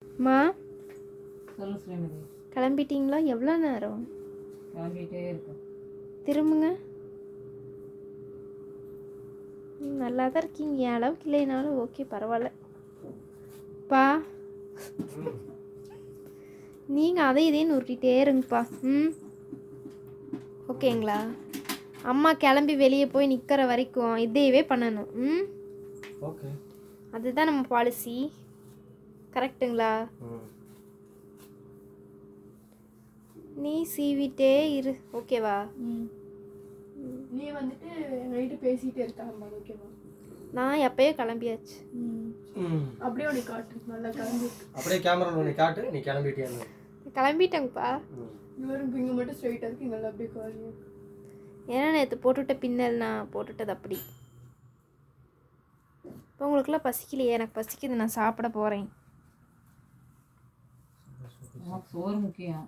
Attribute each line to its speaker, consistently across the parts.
Speaker 1: மா
Speaker 2: சொல்லு ஸ்ரீமதி.
Speaker 1: கிளம்பிட்டீங்களா? எவ்வளோ நேரம்?
Speaker 2: கிளம்பிட்டே இருக்கேன்.
Speaker 1: திரும்புங்க. நல்லா தான் இருக்கீங்க. என் அளவுக்கு இல்லைனாலும் ஓகே, பரவாயில்ல. பா நீங்கள் அதை இதையும் உருட்டிகிட்டே இருங்கப்பா. ஓகேங்களா? அம்மா கிளம்பி வெளியே போய் நிற்கிற வரைக்கும் இதையவே பண்ணணும்.
Speaker 3: ஓகே,
Speaker 1: அதுதான் நம்ம பாலிசி. கரெக்டுங்களா? நீ சீவிட்டே இரு, ஓகேவா?
Speaker 4: நீ வந்துட்டு நைட்டு பேசிட்டே இருக்காங்க, ஓகேவா?
Speaker 1: நான் எப்பயோ கிளம்பியாச்சு.
Speaker 4: அப்படியே உன்னை காட்டு, நல்லா கிளம்பி.
Speaker 3: அப்படியே கேமரா உன்னை காட்டு, நீ கிளம்பிட்டியா?
Speaker 1: கிளம்பிட்டேங்கப்பா.
Speaker 4: இவரும் இங்கே மட்டும் ஸ்ட்ரைட்டாக இருக்கு, இங்கே அப்படியே காரியம்.
Speaker 1: ஏன்னா நேற்று போட்டுவிட்ட பின்னல் நான் போட்டுவிட்டது அப்படி. இப்போ உங்களுக்குலாம் பசிக்கலையே? எனக்கு பசிக்குது, நான் சாப்பிட போகிறேன்.
Speaker 2: சோறு முக்கியம்.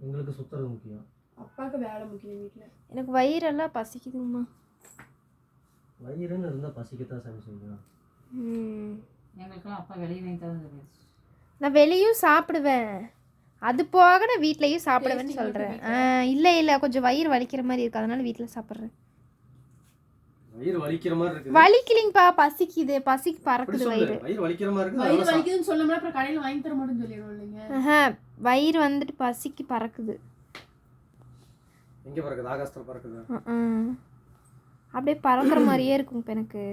Speaker 3: உங்களுக்கு சுத்துறது முக்கியம்,
Speaker 4: அப்பாவுக்கு வேலை முக்கியம் வீட்டில்.
Speaker 1: எனக்கு வயிறெல்லாம் பசிக்குதுங்கம்மா.
Speaker 3: வயிறுன்னு இருந்தால் பசிக்கத்தான் சாமி செய்யும்.
Speaker 2: எங்களுக்கெல்லாம் அப்பா வெளியே வாங்கி தரது.
Speaker 1: நான் வெளியும் சாப்பிடுவேன், அது போக நான் வீட்லேயும் சாப்பிடுவேன்னு சொல்கிறேன். இல்லை இல்லை, கொஞ்சம் வயிறு வலிக்கிற மாதிரி இருக்குது, அதனால வீட்டில் சாப்பிட்றேன்.
Speaker 3: வயிறு வலிக்கிற மாதிரி இருக்கு.
Speaker 1: வலிக்கலிங்கப்பா, பசிக்குது, பசிக்கு பறக்குது வயிறு.
Speaker 3: வயிறு வலிக்கிற மாதிரி இருக்கு.
Speaker 4: வயிறு வலிக்குதுன்னு சொன்னோம்னா அப்புறம் கடையில் வாங்கி தர மாட்டேன்னு சொல்லிடுவோம் இல்லைங்க.
Speaker 1: வயிறு வந்துட்டு பசிக்கு பறக்குது.
Speaker 3: எங்கே பறக்குது? ஆகாசத்தில் பறக்குது.
Speaker 1: அப்படியே பறக்கிற மாதிரியே இருக்கும் இப்போ எனக்கு.